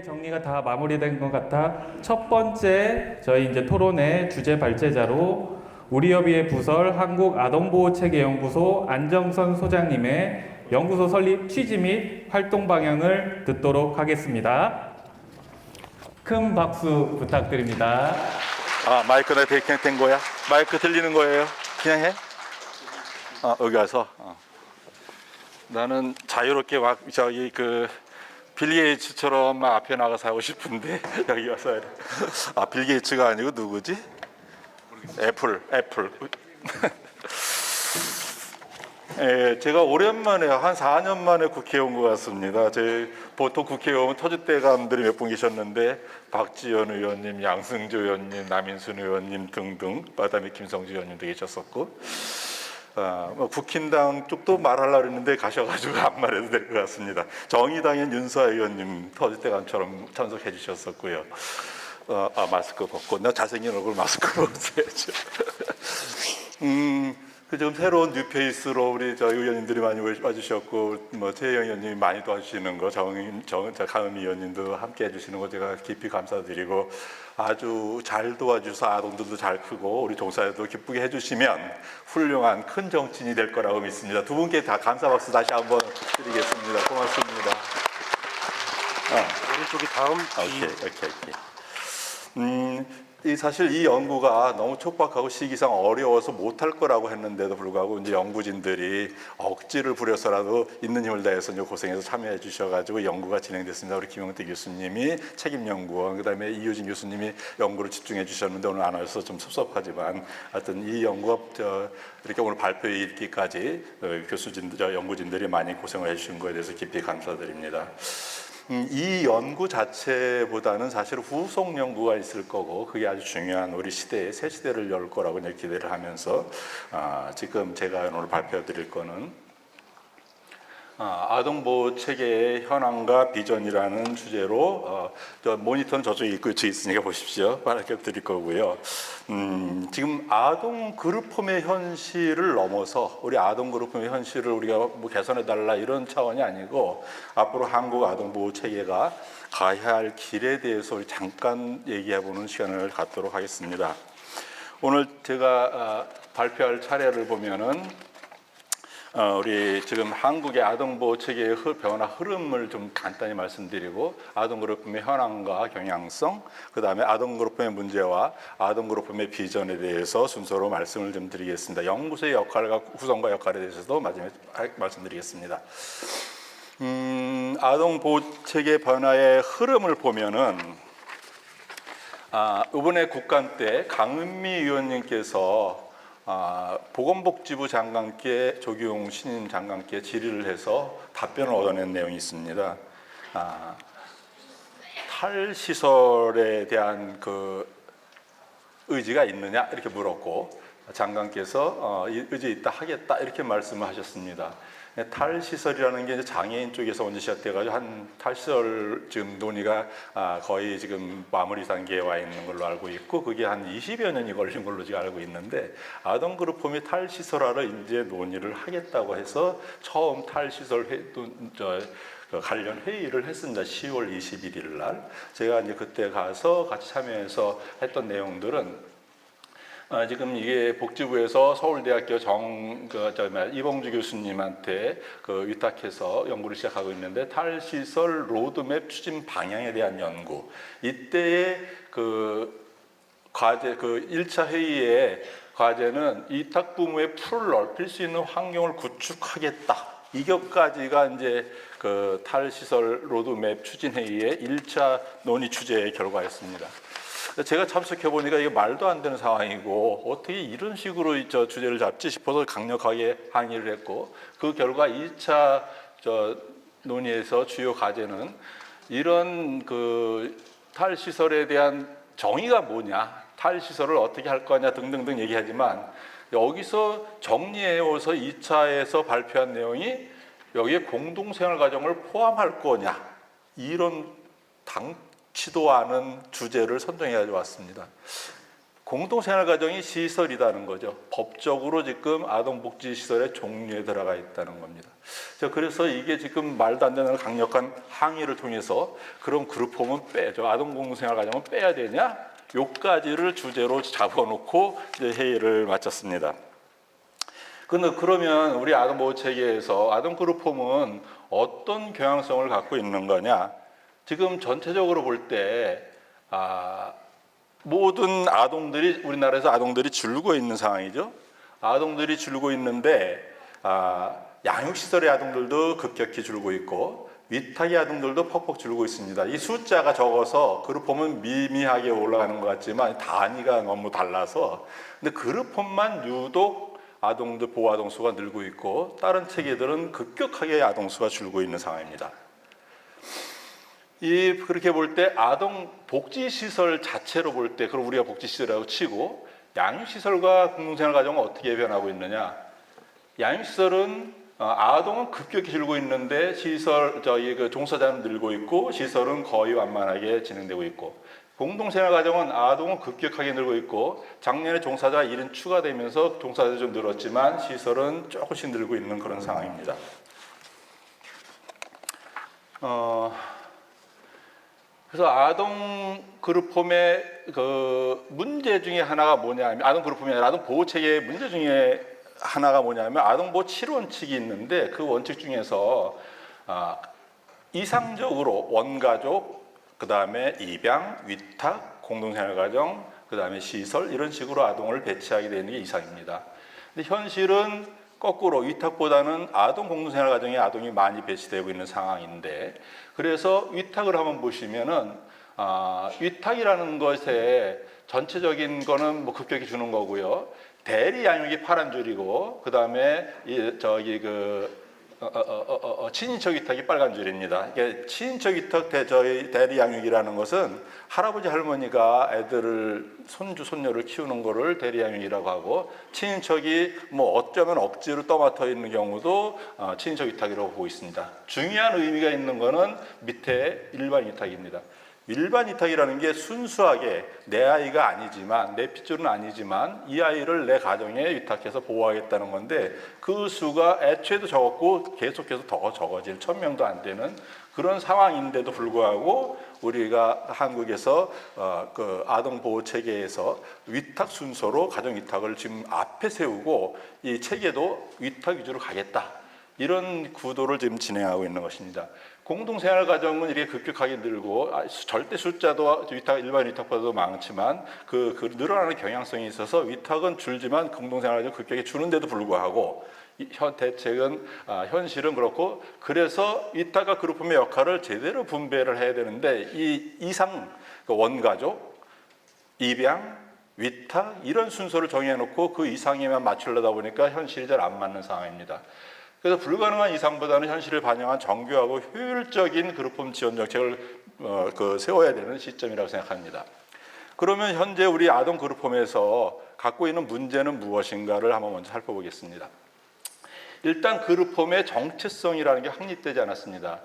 정리가 다 마무리된 것 같아 첫 번째 저희 이제 토론의 주제 발제자로 우리협의회 부설 한국아동보호체계연구소 안정선 소장님의 연구소 설립 취지 및 활동 방향을 듣도록 하겠습니다. 큰 박수 부탁드립니다. 마이크 내 그냥 된 거야? 마이크 들리는 거예요? 그냥 해? 여기 와서. 나는 자유롭게 막 저기 빌 게이츠처럼 막 앞에 나가서 하고 싶은데 여기 와서 해야 돼. 빌 게이츠가 아니고 누구지? 애플. 제가 오랜만에 한 4년 만에 국회에 온 것 같습니다. 보통 국회에 오면 터줏대감들이 몇 분 계셨는데 박지원 의원님, 양승조 의원님, 남인순 의원님 등등, 그다음에 김성주 의원님도 계셨었고, 국힘당 쪽도 말하려고 했는데 가셔가지고 안 말해도 될 것 같습니다. 정의당의 윤수아 의원님 터줏대감처럼 참석해 주셨었고요. 마스크 벗고, 나 잘생긴 얼굴 마스크 벗어야죠. 지금 새로운 뉴페이스로 우리 의원님들이 많이 와주셨고, 최혜영 의원님이 많이 도와주시는 거, 강은미 의원님도 함께 해주시는 거 제가 깊이 감사드리고, 아주 잘 도와주셔서 아동들도 잘 크고 우리 종사자도 기쁘게 해주시면 훌륭한 큰 정치인이 될 거라고 믿습니다. 두 분께 다 감사 박수 다시 한번 드리겠습니다. 고맙습니다. 오른쪽이 다음. 오케이. 사실 이 연구가 너무 촉박하고 시기상 어려워서 못할 거라고 했는데도 불구하고 이제 연구진들이 억지를 부려서라도 있는 힘을 다해서 이제 고생해서 참여해 주셔가지고 연구가 진행됐습니다. 우리 김영태 교수님이 책임연구원, 그다음에 이유진 교수님이 연구를 집중해 주셨는데 오늘 안 와서 좀 섭섭하지만 하여튼 이 연구가 이렇게 오늘 발표에 있기까지 연구진들이 많이 고생을 해주신 거에 대해서 깊이 감사드립니다. 이 연구 자체보다는 사실 후속 연구가 있을 거고 그게 아주 중요한 우리 시대의 새 시대를 열 거라고 이제 기대를 하면서 지금 제가 오늘 발표해 드릴 거는 아동보호 체계의 현황과 비전이라는 주제로 모니터는 저쪽에 있으니까 보십시오. 빠르게 드릴 거고요. 지금 아동 그룹홈의 현실을 넘어서 우리 아동 그룹홈의 현실을 우리가 개선해 달라 이런 차원이 아니고 앞으로 한국 아동보호 체계가 가야 할 길에 대해서 우리 잠깐 얘기해 보는 시간을 갖도록 하겠습니다. 오늘 제가 발표할 차례를 보면은 우리 지금 한국의 아동보호 체계의 변화 흐름을 좀 간단히 말씀드리고 아동그룹홈의 현황과 경향성, 그 다음에 아동그룹홈의 문제와 아동그룹홈의 비전에 대해서 순서로 말씀을 좀 드리겠습니다. 연구소의 역할과 구성과 역할에 대해서도 마지막에 말씀드리겠습니다. 아동보호 체계 변화의 흐름을 보면은 이번에 국감 때 강은미 의원님께서 보건복지부 장관께 조기용 신임 장관께 질의를 해서 답변을 얻어낸 내용이 있습니다. 탈시설에 대한 의지가 있느냐 이렇게 물었고 장관께서 의지 있다 하겠다 이렇게 말씀을 하셨습니다. 탈시설이라는 게 이제 장애인 쪽에서 먼저 시작돼가지고 한 탈시설 지금 논의가 거의 지금 마무리 단계에 와 있는 걸로 알고 있고 그게 한 20여 년이 걸린 걸로 제가 알고 있는데 아동그룹홈이 탈시설화를 이제 논의를 하겠다고 해서 처음 탈시설 관련 회의를 했습니다. 10월 21일 날 제가 이제 그때 가서 같이 참여해서 했던 내용들은 지금 이게 복지부에서 서울대학교 이봉주 교수님한테 위탁해서 연구를 시작하고 있는데 탈시설 로드맵 추진 방향에 대한 연구. 이때의 과제 1차 회의의 과제는 이탁부모의 풀을 넓힐 수 있는 환경을 구축하겠다. 이것까지가 이제 탈시설 로드맵 추진 회의의 1차 논의 주제의 결과였습니다. 제가 참석해 보니까 이게 말도 안 되는 상황이고 어떻게 이런 식으로 주제를 잡지 싶어서 강력하게 항의를 했고 그 결과 2차 논의에서 주요 과제는 이런 탈시설에 대한 정의가 뭐냐, 탈시설을 어떻게 할 거냐 등등등 얘기하지만 여기서 정리해서 2차에서 발표한 내용이 여기에 공동생활 과정을 포함할 거냐 이런 당치도 않은 주제를 선정해 가지고 왔습니다. 공동생활가정이 시설이라는 거죠. 법적으로 지금 아동복지시설의 종류에 들어가 있다는 겁니다. 그래서 이게 지금 말도 안 되는 강력한 항의를 통해서 그런 그룹홈은 빼죠. 아동공동생활가정은 빼야 되냐? 요까지를 주제로 잡아놓고 이제 회의를 마쳤습니다. 근데 그러면 우리 아동보호체계에서 아동그룹홈은 어떤 경향성을 갖고 있는 거냐? 지금 전체적으로 볼 때 모든 아동들이 우리나라에서 아동들이 줄고 있는 상황이죠. 아동들이 줄고 있는데 양육시설의 아동들도 급격히 줄고 있고 위탁의 아동들도 퍽퍽 줄고 있습니다. 이 숫자가 적어서 그룹홈은 미미하게 올라가는 것 같지만 단위가 너무 달라서 근데 그룹홈만 유독 아동들 보호아동 수가 늘고 있고 다른 체계들은 급격하게 아동 수가 줄고 있는 상황입니다. 그렇게 볼 때 아동 복지시설 자체로 볼 때 그럼 우리가 복지시설이라고 치고 양육시설과 공동생활가정은 어떻게 변하고 있느냐? 양육시설은 아동은 급격히 줄고 있는데 시설 그 종사자는 늘고 있고 시설은 거의 완만하게 진행되고 있고 공동생활가정은 아동은 급격하게 늘고 있고 작년에 종사자 1은 추가되면서 종사자 좀 늘었지만 시설은 조금씩 늘고 있는 그런 상황입니다. 그래서 아동 그룹홈의 그 문제 중에 하나가 뭐냐면 아동 그룹홈이 아니라 아동 보호 체계의 문제 중에 하나가 뭐냐면 아동 보호 7원칙이 있는데 그 원칙 중에서 이상적으로 원가족, 그 다음에 입양, 위탁, 공동생활가정, 그 다음에 시설 이런 식으로 아동을 배치하게 되는 게 이상입니다. 근데 현실은 거꾸로 위탁보다는 아동 공동생활가정에 아동이 많이 배치되고 있는 상황인데 그래서 위탁을 한번 보시면은 위탁이라는 것에 전체적인 거는 뭐 급격히 주는 거고요. 대리 양육이 파란 줄이고 그 다음에 친인척 위탁이 빨간 줄입니다. 이게 친인척 위탁 대리 양육이라는 것은 할아버지 할머니가 애들을 손주 손녀를 키우는 거를 대리 양육이라고 하고 친인척이 뭐 어쩌면 억지로 떠맡아 있는 경우도 친인척 위탁이라고 보고 있습니다. 중요한 의미가 있는 거는 밑에 일반 위탁입니다. 일반 위탁이라는 게 순수하게 내 아이가 아니지만 내 핏줄은 아니지만 이 아이를 내 가정에 위탁해서 보호하겠다는 건데 그 수가 애초에도 적었고 계속해서 더 적어질 1000명도 안 되는 그런 상황인데도 불구하고 우리가 한국에서 그 아동 보호 체계에서 위탁 순서로 가정 위탁을 지금 앞에 세우고 이 체계도 위탁 위주로 가겠다. 이런 구도를 지금 진행하고 있는 것입니다. 공동생활 가정은 이렇게 급격하게 늘고 절대 sul자도 일반 위탁보다도 많지만 그 늘어나는 경향성이 있어서 위탁은 줄지만 공동생활 가정 급격히 주는데도 불구하고 대책은 현실은 그렇고 그래서 위탁과 그룹홈의 역할을 제대로 분배를 해야 되는데 이 이상 원가족, 입양, 위탁 이런 순서를 정해놓고 그 이상에만 맞추려다 보니까 현실이 잘 안 맞는 상황입니다. 그래서 불가능한 이상보다는 현실을 반영한 정교하고 효율적인 그룹홈 지원 정책을 세워야 되는 시점이라고 생각합니다. 그러면 현재 우리 아동 그룹홈에서 갖고 있는 문제는 무엇인가를 한번 먼저 살펴보겠습니다. 일단 그룹홈의 정체성이라는 게 확립되지 않았습니다.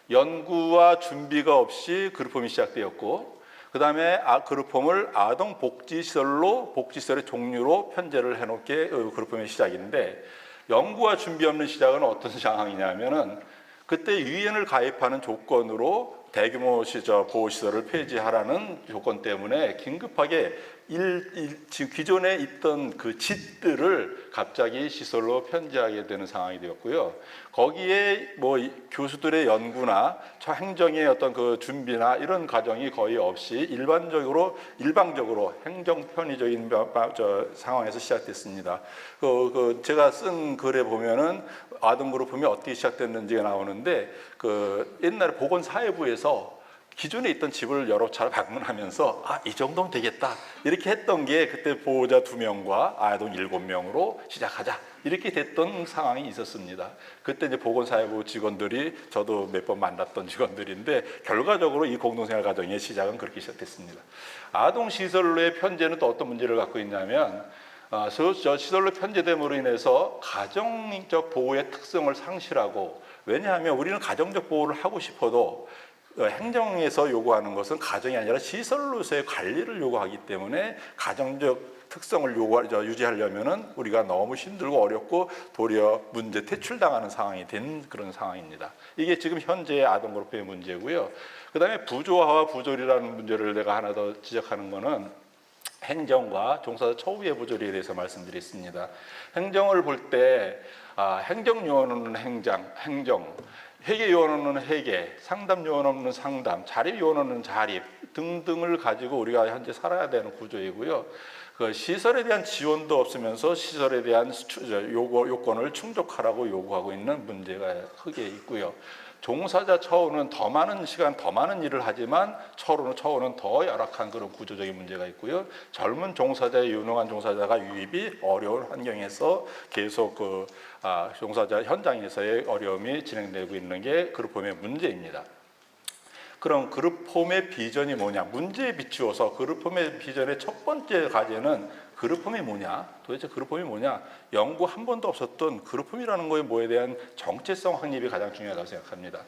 연구와 준비가 없이 그룹홈이 시작되었고 그 다음에 그룹홈을 아동복지시설로 복지시설의 종류로 편제를 해놓게 그룹홈의 시작인데 연구와 준비 없는 시작은 어떤 상황이냐면은 그때 유엔을 가입하는 조건으로 대규모 보호시설을 폐지하라는 조건 때문에 긴급하게 지금 기존에 있던 그 짓들을 갑자기 시설로 편제하게 되는 상황이 되었고요. 거기에 뭐 교수들의 연구나 행정의 어떤 그 준비나 이런 과정이 거의 없이 일방적으로 행정 편의적인 상황에서 시작됐습니다. 제가 쓴 글에 보면은 아동 그룹홈이 어떻게 시작됐는지가 나오는데 옛날에 보건사회부에서 기존에 있던 집을 여러 차례 방문하면서 이 정도면 되겠다 이렇게 했던 게 그때 보호자 2명과 아동 7명으로 시작하자 이렇게 됐던 상황이 있었습니다. 그때 이제 보건사회부 직원들이 저도 몇 번 만났던 직원들인데 결과적으로 이 공동생활 가정의 시작은 그렇게 시작됐습니다. 아동시설로의 편제는 또 어떤 문제를 갖고 있냐면 시설로 편제됨으로 인해서 가정적 보호의 특성을 상실하고 왜냐하면 우리는 가정적 보호를 하고 싶어도 행정에서 요구하는 것은 가정이 아니라 시설로서의 관리를 요구하기 때문에 가정적 특성을 유지하려면은 우리가 너무 힘들고 어렵고 도리어 문제 퇴출당하는 상황이 된 그런 상황입니다. 이게 지금 현재의 아동그룹의 문제고요. 그다음에 부조화와 부조리라는 문제를 내가 하나 더 지적하는 거는 행정과 종사자 처우의 부조리에 대해서 말씀드리겠습니다. 행정을 볼 때 행정요원은 행정, 회계요원은 회계, 상담요원은 상담, 자립요원은 자립 등등을 가지고 우리가 현재 살아야 되는 구조이고요. 그 시설에 대한 지원도 없으면서 시설에 대한 요건을 충족하라고 요구하고 있는 문제가 크게 있고요. 종사자 처우는 더 많은 시간, 더 많은 일을 하지만 처우는 더 열악한 그런 구조적인 문제가 있고요. 젊은 종사자의 유능한 종사자가 유입이 어려운 환경에서 계속 종사자 현장에서의 어려움이 진행되고 있는 게 그룹홈의 문제입니다. 그럼 그룹홈의 비전이 뭐냐? 문제에 비추어서 그룹홈의 비전의 첫 번째 과제는 그룹홈이 뭐냐? 도대체 그룹홈이 뭐냐? 연구 한 번도 없었던 그룹홈이라는 거에 뭐에 대한 정체성 확립이 가장 중요하다고 생각합니다.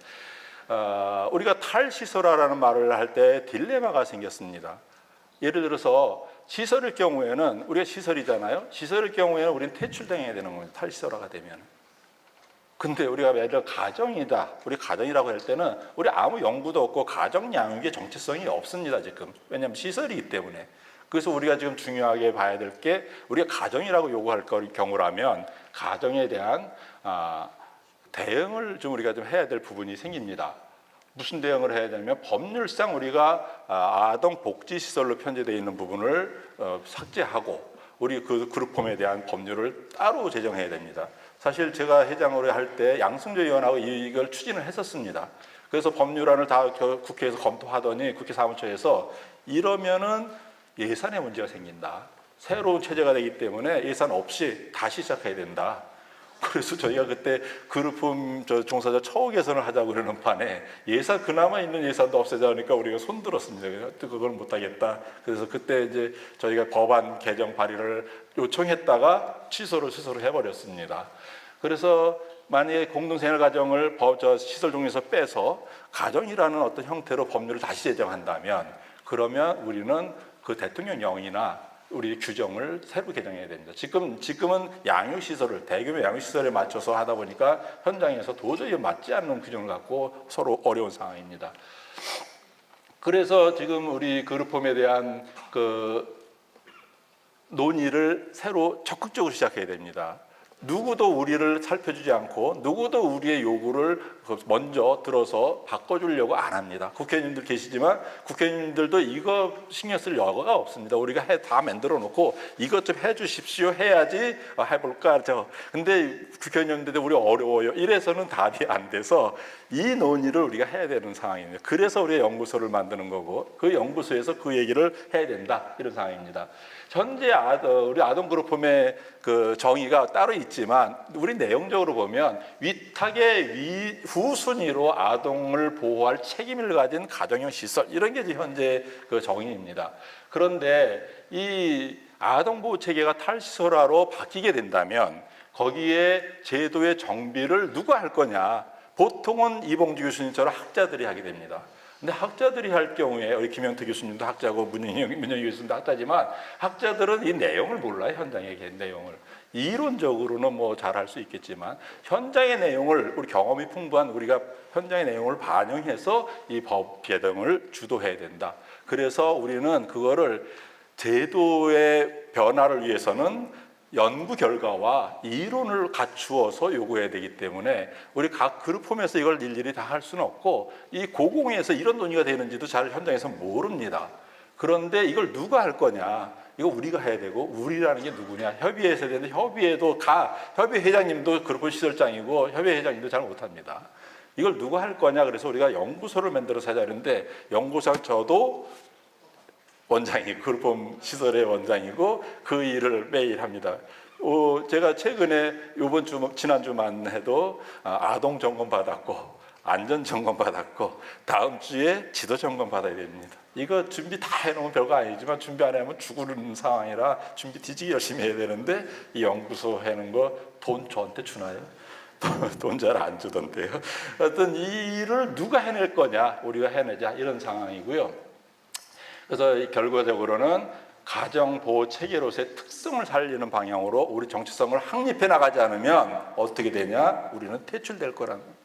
우리가 탈시설화라는 말을 할 때 딜레마가 생겼습니다. 예를 들어서 시설일 경우에는 우리가 시설이잖아요. 시설일 경우에는 우리는 퇴출당해야 되는 겁니다. 탈시설화가 되면. 근데 우리가 예를 들어 가정이다. 우리 가정이라고 할 때는 우리 아무 연구도 없고 가정 양육의 정체성이 없습니다. 지금. 왜냐하면 시설이기 때문에. 그래서 우리가 지금 중요하게 봐야 될 게 우리가 가정이라고 요구할 경우라면 가정에 대한 대응을 좀 우리가 좀 해야 될 부분이 생깁니다. 무슨 대응을 해야 되냐면 법률상 우리가 아동 복지 시설로 편제되어 있는 부분을 삭제하고 우리 그 그룹홈에 대한 법률을 따로 제정해야 됩니다. 사실 제가 회장으로 할 때 양승조 의원하고 이걸 추진을 했었습니다. 그래서 법률안을 다 국회에서 검토하더니 국회 사무처에서 이러면은 예산에 문제가 생긴다. 새로운 체제가 되기 때문에 예산 없이 다시 시작해야 된다. 그래서 저희가 그때 그룹홈 종사자 처우 개선을 하자고 그러는 판에 예산 그나마 있는 예산도 없애자니까 우리가 손들었습니다. 그걸 못하겠다. 그래서 그때 이제 저희가 법안 개정 발의를 요청했다가 취소를 해버렸습니다. 그래서 만약에 공동생활 가정을 시설 종류에서 빼서 가정이라는 어떤 형태로 법률을 다시 제정한다면 그러면 우리는 그 대통령령이나 우리 규정을 새로 개정해야 됩니다. 지금은 양육시설을 대규모 양육시설에 맞춰서 하다 보니까 현장에서 도저히 맞지 않는 규정을 갖고 서로 어려운 상황입니다. 그래서 지금 우리 그룹홈에 대한 그 논의를 새로 적극적으로 시작해야 됩니다. 누구도 우리를 살펴주지 않고 누구도 우리의 요구를 먼저 들어서 바꿔주려고 안 합니다. 국회의원님들 계시지만 국회의원님들도 이거 신경 쓸 여가가 없습니다. 우리가 다 만들어 놓고 이것 좀 해주십시오 해야지 해볼까. 근데 국회의원님들 우리 어려워요. 이래서는 답이 안 돼서 이 논의를 우리가 해야 되는 상황입니다. 그래서 우리가 연구소를 만드는 거고 그 연구소에서 그 얘기를 해야 된다 이런 상황입니다. 현재 우리 아동그룹홈의 그 정의가 따로 있지만 우리 내용적으로 보면 위탁의 후순위로 아동을 보호할 책임을 가진 가정형 시설 이런 게 현재 그 정의입니다. 그런데 이 아동보호 체계가 탈시설화로 바뀌게 된다면 거기에 제도의 정비를 누가 할 거냐? 보통은 이봉주 교수님처럼 학자들이 하게 됩니다. 근데 학자들이 할 경우에 우리 김영태 교수님도 학자고 문영희 교수님도 학자지만 학자들은 이 내용을 몰라요. 현장의 내용을. 이론적으로는 뭐 잘할 수 있겠지만 현장의 내용을 우리 경험이 풍부한 우리가 현장의 내용을 반영해서 이 법 개정을 주도해야 된다. 그래서 우리는 그거를 제도의 변화를 위해서는 연구 결과와 이론을 갖추어서 요구해야 되기 때문에 우리 각 그룹홈에서 이걸 일일이 다 할 수는 없고 이 고공에서 이런 논의가 되는지도 잘 현장에서 모릅니다. 그런데 이걸 누가 할 거냐? 이거 우리가 해야 되고 우리라는 게 누구냐? 협의회에서 되는데 협의회도 협의회 회장님도 그룹홈 시설장이고 협의회 회장님도 잘 못합니다. 이걸 누가 할 거냐? 그래서 우리가 연구소를 만들어서 하자 그러는데 연구소 저도 원장이고 그룹홈 시설의 원장이고 그 일을 매일 합니다. 제가 최근에 지난주만 해도 아동 점검 받았고 안전 점검 받았고 다음 주에 지도 점검 받아야 됩니다. 이거 준비 다 해놓으면 별거 아니지만 준비 안 하면 죽는 상황이라 준비 뒤지기 열심히 해야 되는데 이 연구소 하는 거 돈 저한테 주나요? 돈 잘 안 주던데요. 어떤 이 일을 누가 해낼 거냐, 우리가 해내자 이런 상황이고요. 그래서 결과적으로는 가정보호 체계로서의 특성을 살리는 방향으로 우리 정체성을 확립해 나가지 않으면 어떻게 되냐? 우리는 퇴출될 거라는 거예요.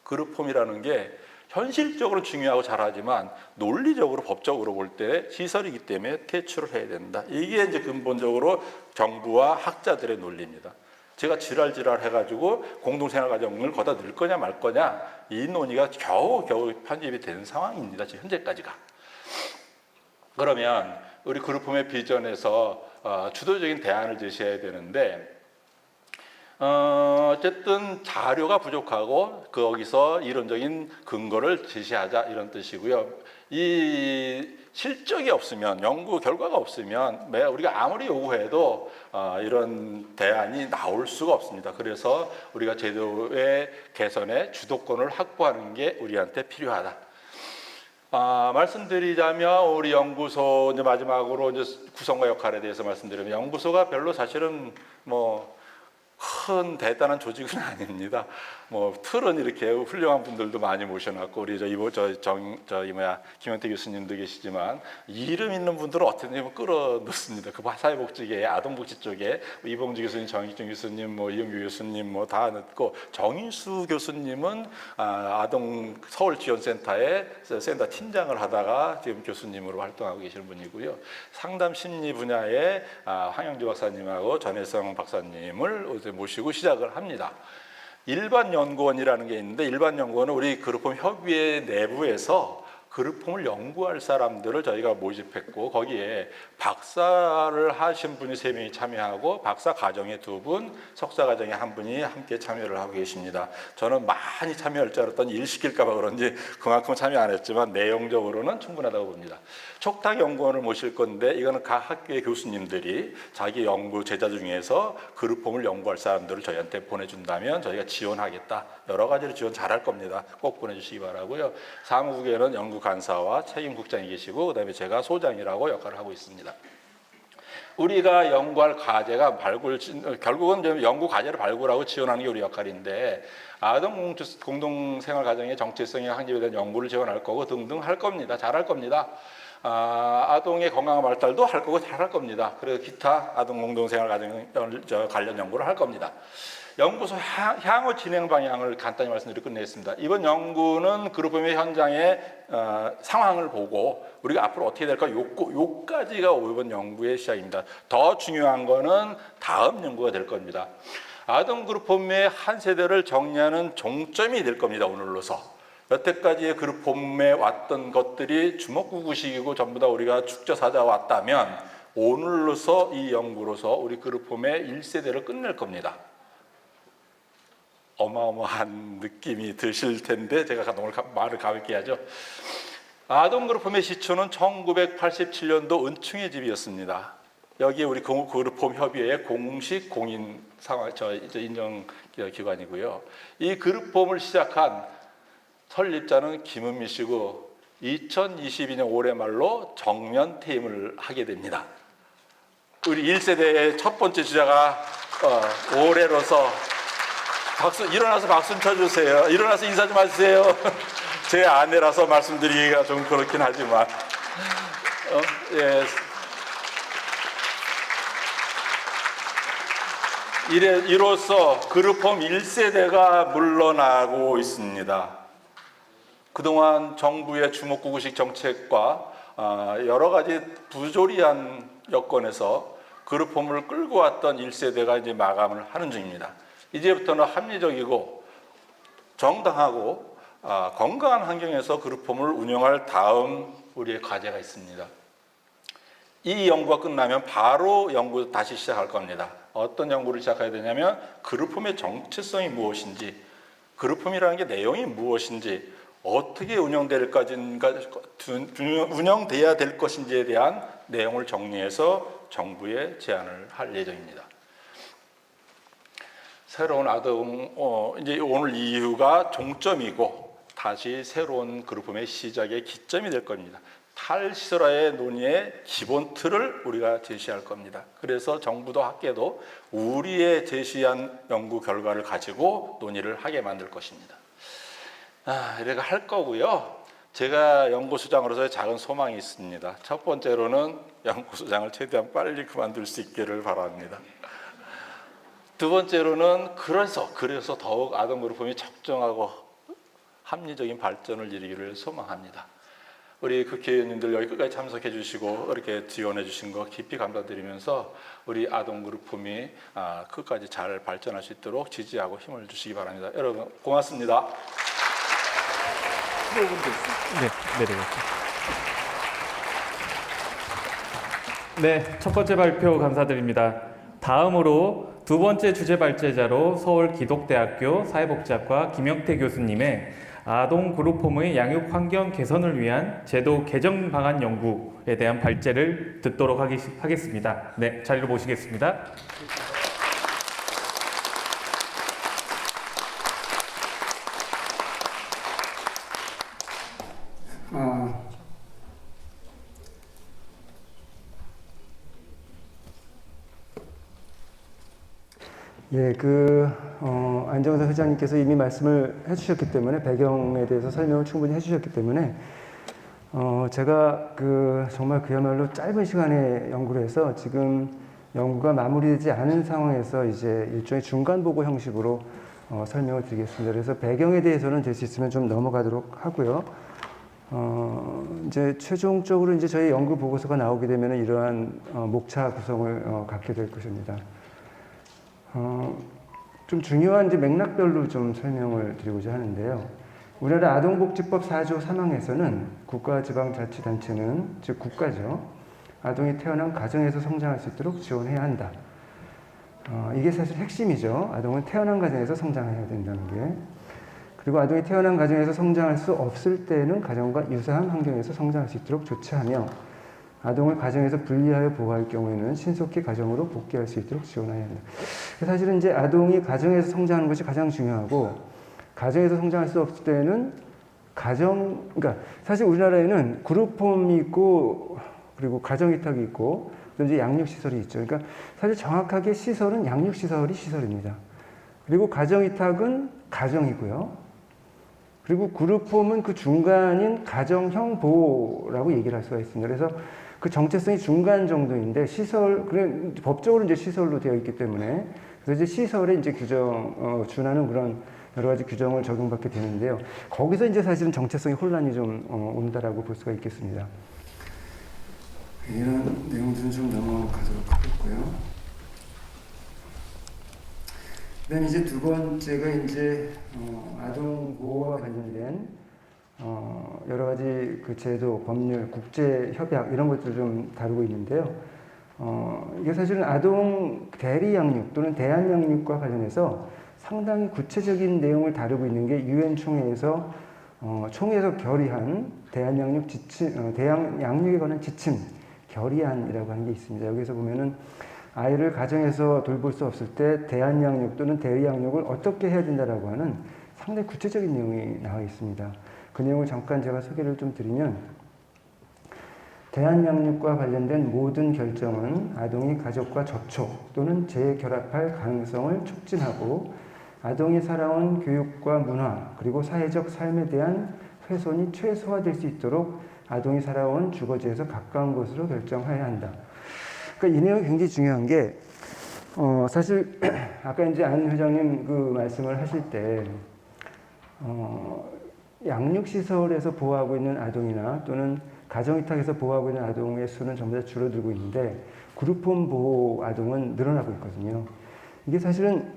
그룹홈이라는 게 현실적으로 중요하고 잘하지만 논리적으로 법적으로 볼 때 시설이기 때문에 퇴출을 해야 된다. 이게 이제 근본적으로 정부와 학자들의 논리입니다. 제가 지랄 해가지고 공동생활가정을 거다 넣을 거냐 말 거냐 이 논의가 겨우 편집이 되는 상황입니다. 지금 현재까지가. 그러면 우리 그룹홈의 비전에서 주도적인 대안을 제시해야 되는데 어쨌든 자료가 부족하고 거기서 이론적인 근거를 제시하자 이런 뜻이고요. 이 실적이 없으면 연구 결과가 없으면 우리가 아무리 요구해도 이런 대안이 나올 수가 없습니다. 그래서 우리가 제도의 개선에 주도권을 확보하는 게 우리한테 필요하다. 말씀드리자면 우리 연구소 이제 마지막으로 이제 구성과 역할에 대해서 말씀드리면 연구소가 별로 사실은 큰 대단한 조직은 아닙니다. 틀은 이렇게 훌륭한 분들도 많이 모셔놨고 우리 김영태 교수님도 계시지만 이름 있는 분들은 어떻게 보면 끌어넣습니다. 그 사회복지계, 아동복지 쪽에 이봉주 교수님, 정익준 교수님, 이영규 교수님 다 넣고 정인수 교수님은 아동 서울지원센터의 센터 팀장을 하다가 지금 교수님으로 활동하고 계시는 분이고요. 상담 심리 분야의 황영주 박사님하고 전혜성 박사님을 모시고 시작을 합니다. 일반 연구원이라는 게 있는데 일반 연구원은 우리 그룹홈 협의회 내부에서 그룹홈을 연구할 사람들을 저희가 모집했고 거기에 박사를 하신 분이 3명이 참여하고 박사 과정에 2분, 석사 과정에 1분이 함께 참여를 하고 계십니다. 저는 많이 참여할 줄 알았더니 일 시킬까 봐 그런지 그만큼 참여 안 했지만 내용적으로는 충분하다고 봅니다. 촉탁 연구원을 모실 건데 이거는 각 학교의 교수님들이 자기 연구 제자 중에서 그룹홈을 연구할 사람들을 저희한테 보내준다면 저희가 지원하겠다. 여러 가지로 지원 잘할 겁니다. 꼭 보내주시기 바라고요. 사무국에는 연구 간사와 책임국장이 계시고 그다음에 제가 소장이라고 역할을 하고 있습니다. 우리가 연구할 과제가 결국은 연구 과제를 발굴하고 지원하는 게 우리 역할인데 아동 공동생활 가정의 정체성의 확립에 대한 연구를 지원할 거고 등등 할 겁니다. 잘할 겁니다. 아동의 건강한 발달도 할 거고 잘할 겁니다. 그래서 기타 아동 공동생활 가정 관련 연구를 할 겁니다. 연구소 향후 진행 방향을 간단히 말씀드리고 끝내겠습니다. 이번 연구는 그룹홈의 현장의 상황을 보고 우리가 앞으로 어떻게 될까 요까지가 이번 연구의 시작입니다. 더 중요한 거는 다음 연구가 될 겁니다. 아동 그룹홈의 한 세대를 정리하는 종점이 될 겁니다. 오늘로서. 여태까지의 그룹홈에 왔던 것들이 주먹구구식이고 전부 다 우리가 축적하자 왔다면 오늘로서 이 연구로서 우리 그룹홈의 1세대를 끝낼 겁니다. 어마어마한 느낌이 드실 텐데 제가 오늘 말을 가볍게 하죠. 아동 그룹홈의 시초는 1987년도 은충의 집이었습니다. 여기에 우리 그룹홈 협의회의 공식 공인 인정 기관이고요. 이 그룹홈을 시작한 설립자는 김은미 씨고 2022년 올해 말로 정년 퇴임을 하게 됩니다. 우리 1세대의 첫 번째 주자가 올해로서 일어나서 박수 쳐주세요. 일어나서 인사 좀 해주세요. 제 아내라서 말씀드리기가 좀 그렇긴 하지만 예. 이로써 그룹홈 1세대가 물러나고 있습니다. 그동안 정부의 주먹구구식 정책과 여러 가지 부조리한 여건에서 그룹홈을 끌고 왔던 1세대가 이제 마감을 하는 중입니다. 이제부터는 합리적이고 정당하고 건강한 환경에서 그룹홈을 운영할 다음 우리의 과제가 있습니다. 이 연구가 끝나면 바로 연구 다시 시작할 겁니다. 어떤 연구를 시작해야 되냐면 그룹홈의 정체성이 무엇인지, 그룹홈이라는 게 내용이 무엇인지, 어떻게 운영돼야 될 것인지에 대한 내용을 정리해서 정부에 제안을 할 예정입니다. 새로운 이제 오늘 이후가 종점이고 다시 새로운 그룹홈의 시작의 기점이 될 겁니다. 탈시설화의 논의의 기본 틀을 우리가 제시할 겁니다. 그래서 정부도 학계도 우리의 제시한 연구 결과를 가지고 논의를 하게 만들 것입니다. 이렇게 할 거고요. 제가 연구소장으로서의 작은 소망이 있습니다. 첫 번째로는 연구소장을 최대한 빨리 그만둘 수 있기를 바랍니다. 두 번째로는 그래서 더욱 아동그룹홈이 적정하고 합리적인 발전을 이루기를 소망합니다. 우리 국회의원님들 여기 끝까지 참석해 주시고 이렇게 지원해 주신 거 깊이 감사드리면서 우리 아동그룹홈이 끝까지 잘 발전할 수 있도록 지지하고 힘을 주시기 바랍니다. 여러분 고맙습니다. 네, 내려갈게요. 네, 첫 번째 발표 감사드립니다. 다음으로 두 번째 주제 발제자로 서울기독대학교 사회복지학과 김영태 교수님의 아동 그룹홈의 양육 환경 개선을 위한 제도 개정 방안 연구에 대한 발제를 듣도록 하겠습니다. 네, 자리로 모시겠습니다. 예, 안정선 회장님께서 이미 말씀을 해주셨기 때문에 배경에 대해서 설명을 충분히 해주셨기 때문에 제가 정말 그야말로 짧은 시간에 연구를 해서 지금 연구가 마무리되지 않은 상황에서 이제 일종의 중간 보고 형식으로 설명을 드리겠습니다. 그래서 배경에 대해서는 될 수 있으면 좀 넘어가도록 하고요. 이제 최종적으로 이제 저희 연구 보고서가 나오게 되면 이러한 목차 구성을 갖게 될 것입니다. 좀 중요한 이제 맥락별로 좀 설명을 드리고자 하는데요. 우리나라 아동복지법 4조 3항에서는 국가지방자치단체는 즉 국가죠. 아동이 태어난 가정에서 성장할 수 있도록 지원해야 한다. 이게 사실 핵심이죠. 아동은 태어난 가정에서 성장해야 된다는 게. 그리고 아동이 태어난 가정에서 성장할 수 없을 때는 가정과 유사한 환경에서 성장할 수 있도록 조치하며 아동을 가정에서 분리하여 보호할 경우에는 신속히 가정으로 복귀할 수 있도록 지원해야 한다. 사실은 이제 아동이 가정에서 성장하는 것이 가장 중요하고 가정에서 성장할 수 없을 때는 그러니까 사실 우리나라에는 그룹홈이 있고 그리고 가정위탁이 있고 또 이제 양육시설이 있죠. 그러니까 사실 정확하게 시설은 양육시설이 시설입니다. 그리고 가정위탁은 가정이고요. 그리고 그룹홈은 그 중간인 가정형 보호라고 얘기를 할 수가 있습니다. 그래서 그 정체성이 중간 정도인데 법적으로 이제 시설로 되어 있기 때문에 그래서 이제 시설에 이제 준하는 그런 여러 가지 규정을 적용받게 되는데요. 거기서 이제 사실은 정체성의 혼란이 좀 온다라고 볼 수가 있겠습니다. 이런 내용들은 좀 넘어가도록 하겠고요. 그다음 이제 두 번째가 이제 아동 보호와 관련된 여러 가지 그 제도, 법률, 국제 협약 이런 것들을 좀 다루고 있는데요. 이게 사실은 아동 대리 양육 또는 대안 양육과 관련해서 상당히 구체적인 내용을 다루고 있는 게 유엔 총회에서 결의한 대안 양육 대안 양육에 관한 지침 결의안이라고 하는 게 있습니다. 여기서 보면은 아이를 가정에서 돌볼 수 없을 때 대안 양육 또는 대리 양육을 어떻게 해야 된다라고 하는 상당히 구체적인 내용이 나와 있습니다. 그 내용을 잠깐 제가 소개를 좀 드리면 대안양육과 관련된 모든 결정은 아동이 가족과 접촉 또는 재결합할 가능성을 촉진하고 아동이 살아온 교육과 문화 그리고 사회적 삶에 대한 훼손이 최소화될 수 있도록 아동이 살아온 주거지에서 가까운 곳으로 결정해야 한다. 그러니까 이 내용이 굉장히 중요한 게 사실 아까 이제 안 회장님 그 말씀을 하실 때 양육시설에서 보호하고 있는 아동이나 또는 가정위탁에서 보호하고 있는 아동의 수는 전부 다 줄어들고 있는데 그룹홈 보호 아동은 늘어나고 있거든요. 이게 사실은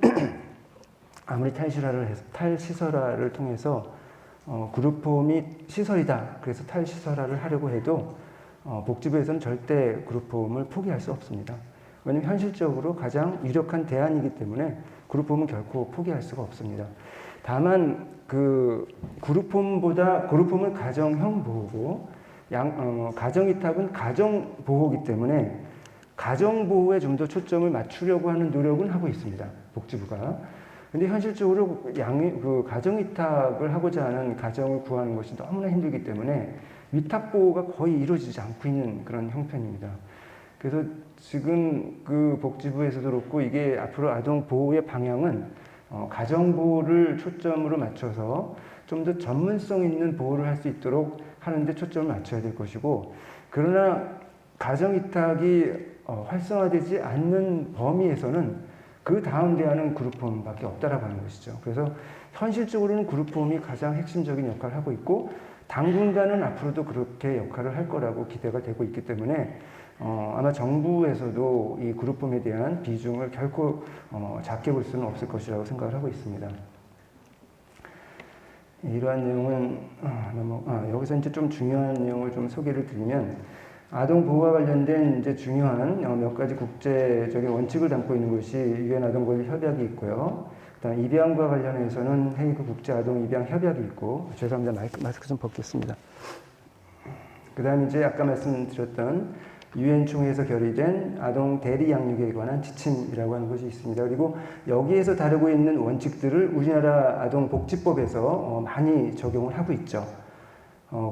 아무리 탈시설화를 통해서 그룹홈이 시설이다. 그래서 탈시설화를 하려고 해도 복지부에서는 절대 그룹홈을 포기할 수 없습니다. 왜냐하면 현실적으로 가장 유력한 대안이기 때문에 그룹홈은 결코 포기할 수가 없습니다. 다만 그룹홈은 가정형 보호고 가정위탁은 가정 보호이기 때문에 가정 보호에 좀 더 초점을 맞추려고 하는 노력은 하고 있습니다. 복지부가. 근데 현실적으로 그 가정 위탁을 하고자 하는 가정을 구하는 것이 너무나 힘들기 때문에 위탁 보호가 거의 이루어지지 않고 있는 그런 형편입니다. 그래서 지금 그 복지부에서도 그렇고 이게 앞으로 아동 보호의 방향은 가정 보호를 초점으로 맞춰서 좀 더 전문성 있는 보호를 할 수 있도록 하는데 초점을 맞춰야 될 것이고, 그러나 가정 위탁이 활성화되지 않는 범위에서는 그 다음 대안은 그룹홈밖에 없다라고 하는 것이죠. 그래서 현실적으로는 그룹홈이 가장 핵심적인 역할을 하고 있고 당분간은 앞으로도 그렇게 역할을 할 거라고 기대가 되고 있기 때문에 아마 정부에서도 이 그룹홈에 대한 비중을 결코 작게 볼 수는 없을 것이라고 생각을 하고 있습니다. 이러한 내용은 여기서 이제 좀 중요한 내용을 좀 소개를 드리면, 아동 보호와 관련된 이제 중요한 몇 가지 국제적인 원칙을 담고 있는 것이 유엔 아동 권리 협약이 있고요. 그다음 입양과 관련해서는 헤이그 국제 아동 입양 협약이 있고, 죄송합니다. 마스크 좀 벗겠습니다. 그다음 이제 아까 말씀드렸던 유엔 총회에서 결의된 아동 대리 양육에 관한 지침이라고 하는 것이 있습니다. 그리고 여기에서 다루고 있는 원칙들을 우리나라 아동복지법에서 많이 적용을 하고 있죠.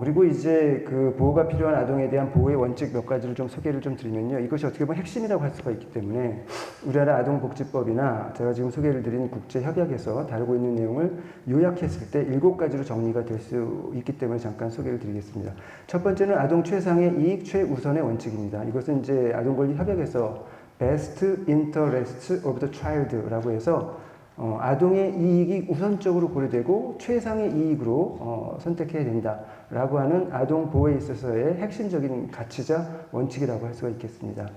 그리고 이제 그 보호가 필요한 아동에 대한 보호의 원칙 몇 가지를 좀 소개를 좀 드리면요. 이것이 어떻게 보면 핵심이라고 할 수가 있기 때문에 우리나라 아동복지법이나 제가 지금 소개를 드린 국제협약에서 다루고 있는 내용을 요약했을 때 7가지로 정리가 될 수 있기 때문에 잠깐 소개를 드리겠습니다. 첫 번째는 아동 최상의 이익 최우선의 원칙입니다. 이것은 이제 아동권리협약에서 Best Interest of the Child라고 해서 아동의 이익이 우선적으로 고려되고 최상의 이익으로 선택해야 된다라고 하는 아동 보호에 있어서의 핵심적인 가치자 원칙이라고 할 수가 있겠습니다.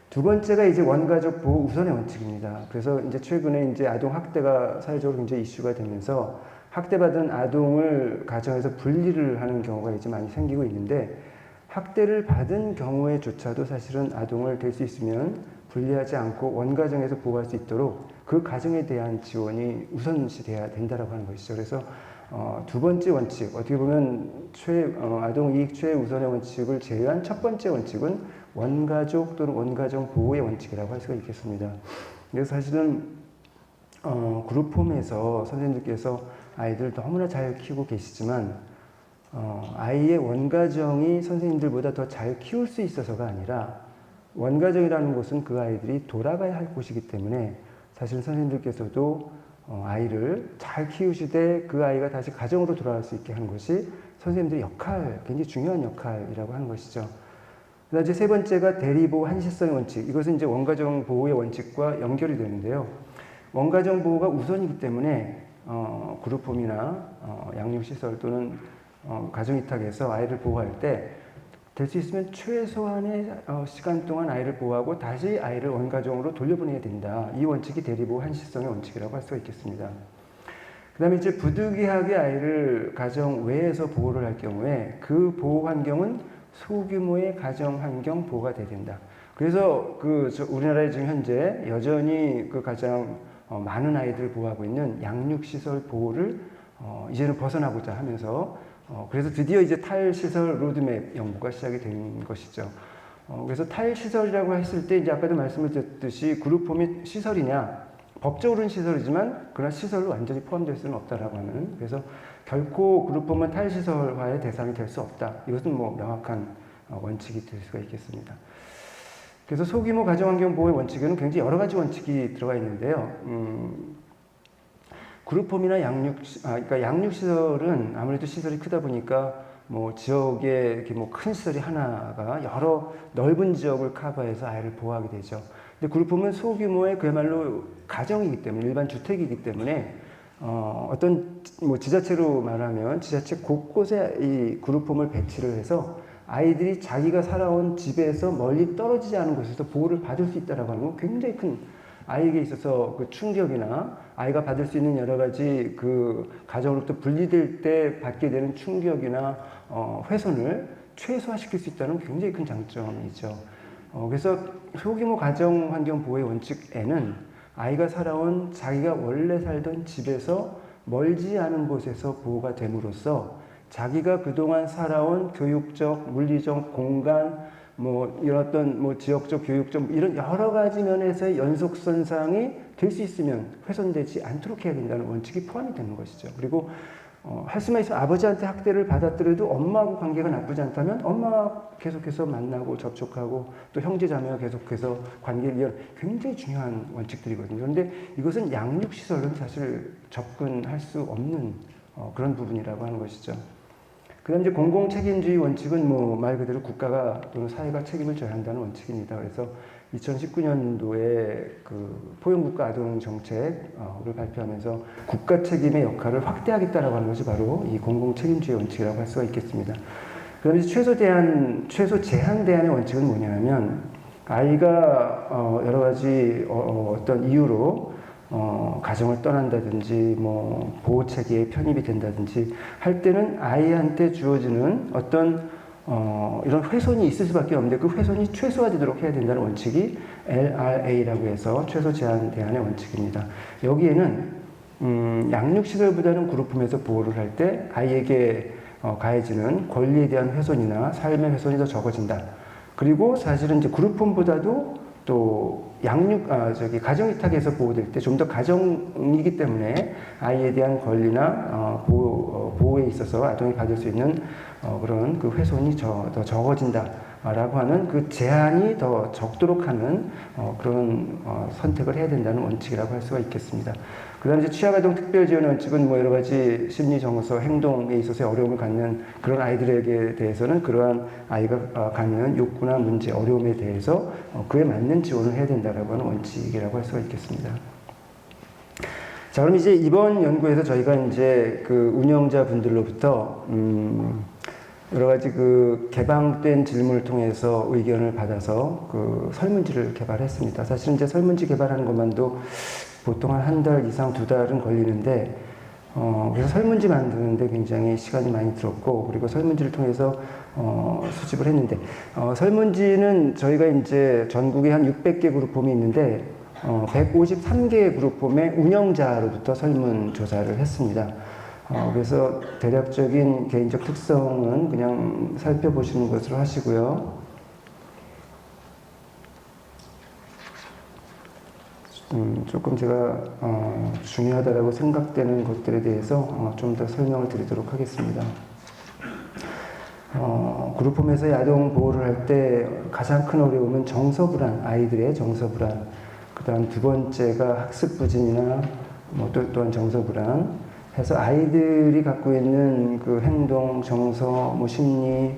두 번째가 이제 원가족 보호 우선의 원칙입니다. 그래서 이제 최근에 이제 아동 학대가 사회적으로 굉장히 이슈가 되면서 학대받은 아동을 가정에서 분리를 하는 경우가 이제 많이 생기고 있는데, 학대를 받은 경우에조차도 사실은 아동을 될 수 있으면 분리하지 않고 원가정에서 보호할 수 있도록 그 가정에 대한 지원이 우선시돼야 된다라고 하는 것이죠. 그래서 두 번째 원칙, 어떻게 보면 아동 이익 최우선의 원칙을 제외한 첫 번째 원칙은 원가족 또는 원가정 보호의 원칙이라고 할 수가 있겠습니다. 그래서 사실은 그룹홈에서 선생님들께서 아이들을 너무나 잘 키우고 계시지만 아이의 원가정이 선생님들보다 더 잘 키울 수 있어서가 아니라, 원가정이라는 곳은 그 아이들이 돌아가야 할 곳이기 때문에 사실 선생님들께서도 아이를 잘 키우시되 그 아이가 다시 가정으로 돌아갈 수 있게 하는 것이 선생님들의 역할, 굉장히 중요한 역할이라고 하는 것이죠. 그다음 이제 세 번째가 대리보호 한시성의 원칙. 이것은 이제 원가정 보호의 원칙과 연결이 되는데요. 원가정 보호가 우선이기 때문에 그룹홈이나 양육시설 또는 가정위탁에서 아이를 보호할 때 될 수 있으면 최소한의 시간 동안 아이를 보호하고 다시 아이를 원가정으로 돌려보내야 된다. 이 원칙이 대리보호 한시성의 원칙이라고 할 수가 있겠습니다. 그 다음에 이제 부득이하게 아이를 가정 외에서 보호를 할 경우에 그 보호 환경은 소규모의 가정 환경 보호가 돼야 된다. 그래서 우리나라에 지금 현재 여전히 그 가장 많은 아이들을 보호하고 있는 양육시설 보호를 이제는 벗어나고자 하면서 그래서 드디어 이제 탈시설 로드맵 연구가 시작이 된 것이죠. 그래서 탈시설이라고 했을 때 이제 아까도 말씀을 드렸듯이 그룹홈이 시설이냐, 법적으로는 시설이지만 그러나 시설로 완전히 포함될 수는 없다라고 하는, 그래서 결코 그룹홈은 탈시설화의 대상이 될 수 없다. 이것은 뭐 명확한 원칙이 될 수가 있겠습니다. 그래서 소규모 가정환경 보호의 원칙에는 굉장히 여러 가지 원칙이 들어가 있는데요. 그룹홈이나 그러니까 양육시설은 아무래도 시설이 크다 보니까 뭐 지역에 이렇게 뭐 큰 시설이 하나가 여러 넓은 지역을 커버해서 아이를 보호하게 되죠. 근데 그룹홈은 소규모의 그야말로 가정이기 때문에, 일반 주택이기 때문에 어떤 뭐 지자체로 말하면 지자체 곳곳에 이 그룹홈을 배치를 해서 아이들이 자기가 살아온 집에서 멀리 떨어지지 않은 곳에서 보호를 받을 수 있다라고 하는 건 굉장히 큰, 아이에게 있어서 그 충격이나 아이가 받을 수 있는 여러 가지 그 가정으로부터 분리될 때 받게 되는 충격이나 훼손을 최소화시킬 수 있다는 굉장히 큰 장점이죠. 그래서 소규모 가정 환경 보호의 원칙에는 아이가 살아온 자기가 원래 살던 집에서 멀지 않은 곳에서 보호가 됨으로써 자기가 그동안 살아온 교육적, 물리적, 공간, 뭐 이런 어떤 뭐 지역적, 교육적 이런 여러 가지 면에서의 연속선상이 될 수 있으면 훼손되지 않도록 해야 된다는 원칙이 포함이 되는 것이죠. 그리고 할 수만 있으면 아버지한테 학대를 받았더라도 엄마하고 관계가 나쁘지 않다면 엄마 계속해서 만나고 접촉하고 또 형제 자매와 계속해서 관계를 이어가는 굉장히 중요한 원칙들이거든요. 그런데 이것은 양육시설은 사실 접근할 수 없는 그런 부분이라고 하는 것이죠. 그다음 이제 공공책임주의 원칙은 뭐 말 그대로 국가가 또는 사회가 책임을 져야 한다는 원칙입니다. 그래서 2019년도에 그 포용국가 아동 정책을 발표하면서 국가 책임의 역할을 확대하겠다라고 하는 것이 바로 이 공공책임주의 원칙이라고 할 수가 있겠습니다. 그다음에 이제 최소 제한 대안의 원칙은 뭐냐면 아이가 여러 가지 어떤 이유로 가정을 떠난다든지 뭐 보호 체계에 편입이 된다든지 할 때는 아이한테 주어지는 어떤 이런 훼손이 있을 수밖에 없는데 그 훼손이 최소화되도록 해야 된다는 원칙이 LRA라고 해서 최소 제한 대안의 원칙입니다. 여기에는 양육시설보다는 그룹홈에서 보호를 할 때 아이에게 가해지는 권리에 대한 훼손이나 삶의 훼손이 더 적어진다. 그리고 사실은 이제 그룹홈보다도 또 가정위탁에서 보호될 때 좀 더 가정이기 때문에 아이에 대한 권리나 보호에 있어서 아동이 받을 수 있는 그런 그 훼손이 더 적어진다라고 하는 그 제한이 더 적도록 하는 그런 선택을 해야 된다는 원칙이라고 할 수가 있겠습니다. 그다음에 이제 취약아동 특별지원 원칙은 뭐 여러 가지 심리 정서, 행동에 있어서 어려움을 갖는 그런 아이들에게 대해서는 그러한 아이가 갖는 욕구나 문제, 어려움에 대해서 그에 맞는 지원을 해야 된다라고 하는 원칙이라고 할 수가 있겠습니다. 자, 그럼 이제 이번 연구에서 저희가 이제 그 운영자 분들로부터 여러 가지 그 개방된 질문을 통해서 의견을 받아서 그 설문지를 개발했습니다. 사실 이제 설문지 개발하는 것만도 보통 한 달 이상 2달은 걸리는데 그래서 설문지 만드는데 굉장히 시간이 많이 들었고 그리고 설문지를 통해서 수집을 했는데 설문지는 저희가 이제 전국에 한 600개 그룹홈이 있는데 153개 그룹홈의 운영자로부터 설문조사를 했습니다. 그래서 대략적인 개인적 특성은 그냥 살펴보시는 것으로 하시고요. 조금 제가 중요하다고 생각되는 것들에 대해서 좀 더 설명을 드리도록 하겠습니다. 그룹홈에서 아동 보호를 할 때 가장 큰 어려움은 정서불안, 아이들의 정서불안. 그 다음 두 번째가 학습 부진이나 또한 정서불안. 해서 아이들이 갖고 있는 그 행동, 정서, 심리,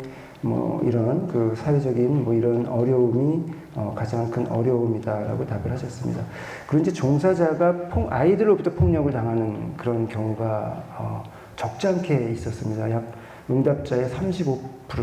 이런 그 사회적인 이런 어려움이 가장 큰 어려움이다라고 답을 하셨습니다. 그리고 이제 종사자가 아이들로부터 폭력을 당하는 그런 경우가 적지 않게 있었습니다. 약 응답자의 35%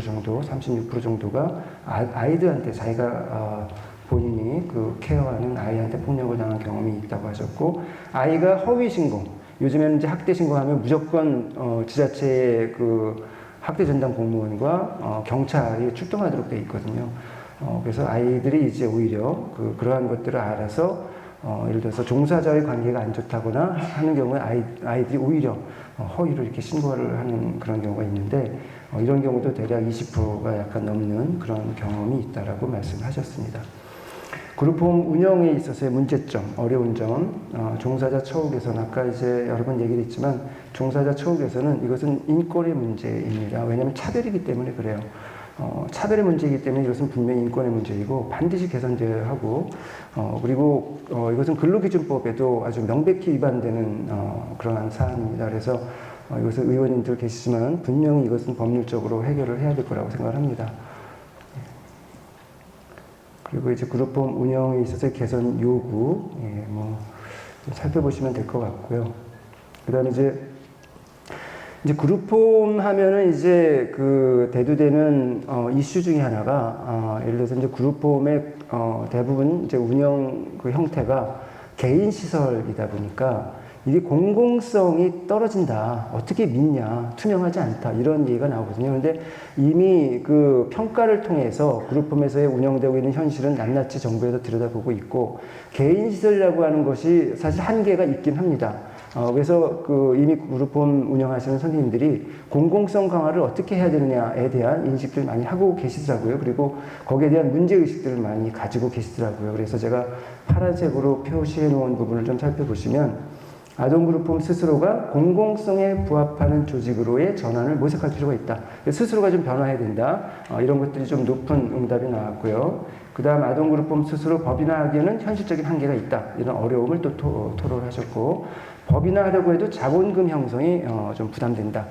정도, 36% 정도가 아이들한테 자기가 본인이 그 케어하는 아이한테 폭력을 당한 경험이 있다고 하셨고, 아이가 허위 신고, 요즘에는 이제 학대 신고하면 무조건 지자체의 그 학대 전담 공무원과 경찰이 출동하도록 되어 있거든요. 그래서 아이들이 이제 오히려 그러한 것들을 알아서 예를 들어서 종사자의 관계가 안 좋다거나 하는 경우에 아이들이 오히려 허위로 이렇게 신고를 하는 그런 경우가 있는데 이런 경우도 대략 20%가 약간 넘는 그런 경험이 있다라고 말씀하셨습니다. 그룹홈 운영에 있어서의 문제점, 어려운 점, 종사자 처우 개선, 아까 이제 여러 번 얘기를 했지만 종사자 처우 개선은 이것은 인권의 문제입니다. 왜냐하면 차별이기 때문에 그래요. 차별의 문제이기 때문에 이것은 분명히 인권의 문제이고 반드시 개선되어야 하고 그리고 이것은 근로기준법에도 아주 명백히 위반되는 그러한 사안입니다. 그래서 이것을 의원님들 계시지만 분명히 이것은 법률적으로 해결을 해야 될 거라고 생각을 합니다. 그리고 이제 그룹홈 운영에 있어서의 개선 요구, 살펴보시면 될 것 같고요. 그 다음에 이제 그룹홈 하면은 이제 그 대두되는 이슈 중에 하나가 예를 들어서 이제 그룹홈의 대부분 이제 운영 그 형태가 개인 시설이다 보니까 이게 공공성이 떨어진다. 어떻게 믿냐? 투명하지 않다. 이런 얘기가 나오거든요. 그런데 이미 그 평가를 통해서 그룹홈에서 운영되고 있는 현실은 낱낱이 정부에서 들여다보고 있고 개인 시설이라고 하는 것이 사실 한계가 있긴 합니다. 그래서 그 이미 그룹홈 운영하시는 선생님들이 공공성 강화를 어떻게 해야 되느냐에 대한 인식들 많이 하고 계시더라고요. 그리고 거기에 대한 문제의식들을 많이 가지고 계시더라고요. 그래서 제가 파란색으로 표시해 놓은 부분을 좀 살펴보시면 아동그룹홈 스스로가 공공성에 부합하는 조직으로의 전환을 모색할 필요가 있다. 스스로가 좀 변화해야 된다. 이런 것들이 좀 높은 응답이 나왔고요. 그 다음 아동그룹홈 스스로 법인화하기에는 현실적인 한계가 있다. 이런 어려움을 또 토로하셨고, 법인화하려고 해도 자본금 형성이 좀 부담된다.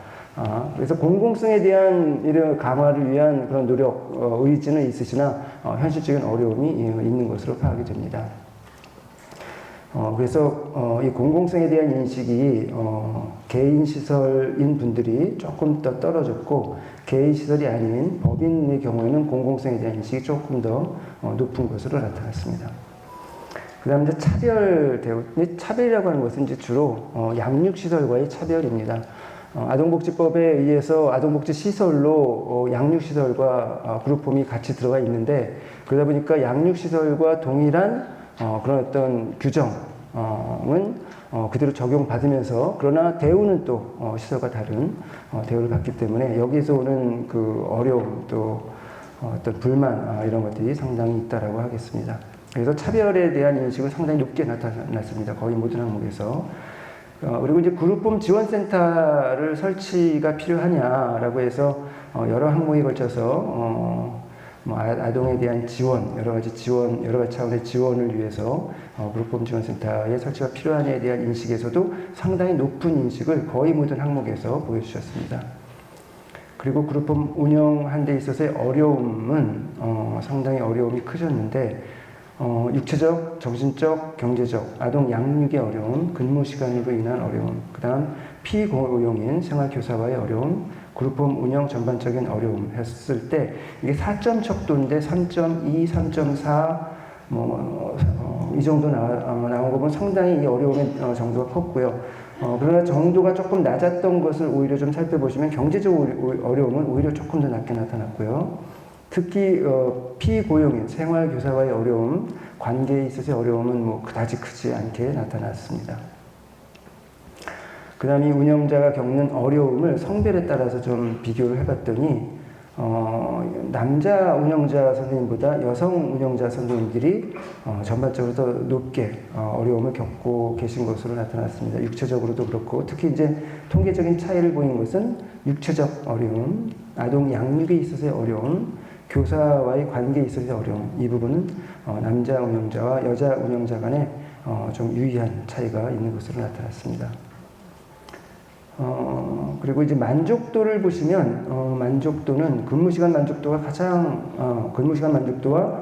그래서 공공성에 대한 이런 강화를 위한 그런 노력, 의지는 있으시나 현실적인 어려움이 있는 것으로 파악이 됩니다. 그래서 이 공공성에 대한 인식이 개인 시설인 분들이 조금 더 떨어졌고, 개인 시설이 아닌 법인의 경우에는 공공성에 대한 인식이 조금 더 높은 것으로 나타났습니다. 그 다음에 차별 대우, 차별이라고 하는 것은 이제 주로 양육시설과의 차별입니다. 아동복지법에 의해서 아동복지시설로 양육시설과 그룹홈이 같이 들어가 있는데, 그러다 보니까 양육시설과 동일한 그런 어떤 규정은 그대로 적용받으면서, 그러나 대우는 또 시설과 다른 대우를 받기 때문에 여기서 오는 그 어려움, 또 어떤 불만, 이런 것들이 상당히 있다라고 하겠습니다. 그래서 차별에 대한 인식은 상당히 높게 나타났습니다. 거의 모든 항목에서. 그리고 이제 그룹홈 지원센터를 설치가 필요하냐라고 해서 여러 항목에 걸쳐서 아동에 대한 지원, 여러 가지 차원의 지원을 위해서 그룹홈 지원센터의 설치가 필요하냐에 대한 인식에서도 상당히 높은 인식을 거의 모든 항목에서 보여주셨습니다. 그리고 그룹홈 운영한 데 있어서의 어려움은 상당히 어려움이 크셨는데, 육체적, 정신적, 경제적, 아동 양육의 어려움, 근무 시간으로 인한 어려움, 그 다음 피고용인 생활교사와의 어려움, 그룹홈 운영 전반적인 어려움 했을 때 이게 4점 척도인데 3.2, 3.4 이 정도 나온 거 보면 상당히 이 어려움의 정도가 컸고요. 그러나 정도가 조금 낮았던 것을 오히려 좀 살펴보시면 경제적 어려움은 오히려 조금 더 낮게 나타났고요. 특히 피고용인 생활교사와의 어려움, 관계에 있어서의 어려움은 그다지 크지 않게 나타났습니다. 그 다음에 운영자가 겪는 어려움을 성별에 따라서 좀 비교를 해봤더니 남자 운영자 선생님보다 여성 운영자 선생님들이 전반적으로 더 높게 어려움을 겪고 계신 것으로 나타났습니다. 육체적으로도 그렇고, 특히 이제 통계적인 차이를 보인 것은 육체적 어려움, 아동 양육에 있어서의 어려움, 교사와의 관계에 있어서의 어려움, 이 부분은 남자 운영자와 여자 운영자 간에 좀 유의한 차이가 있는 것으로 나타났습니다. 그리고 이제 만족도를 보시면 만족도는 근무시간 만족도가 근무시간 만족도와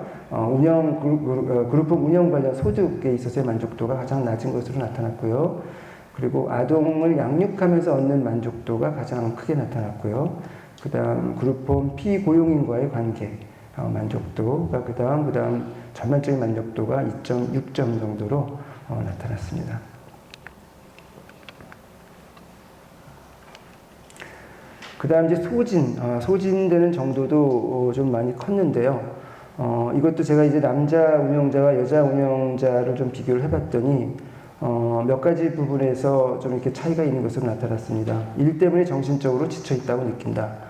그룹홈 운영 관련 소득에 있어서의 만족도가 가장 낮은 것으로 나타났고요. 그리고 아동을 양육하면서 얻는 만족도가 가장 크게 나타났고요. 그 다음 그룹홈 피고용인과의 관계 만족도가 그 다음 전반적인 만족도가 2.6점 정도로 나타났습니다. 그 다음 이제 소진되는 정도도 좀 많이 컸는데요. 이것도 제가 이제 남자 운영자와 여자 운영자를 좀 비교를 해봤더니 몇 가지 부분에서 좀 이렇게 차이가 있는 것으로 나타났습니다. 일 때문에 정신적으로 지쳐있다고 느낀다.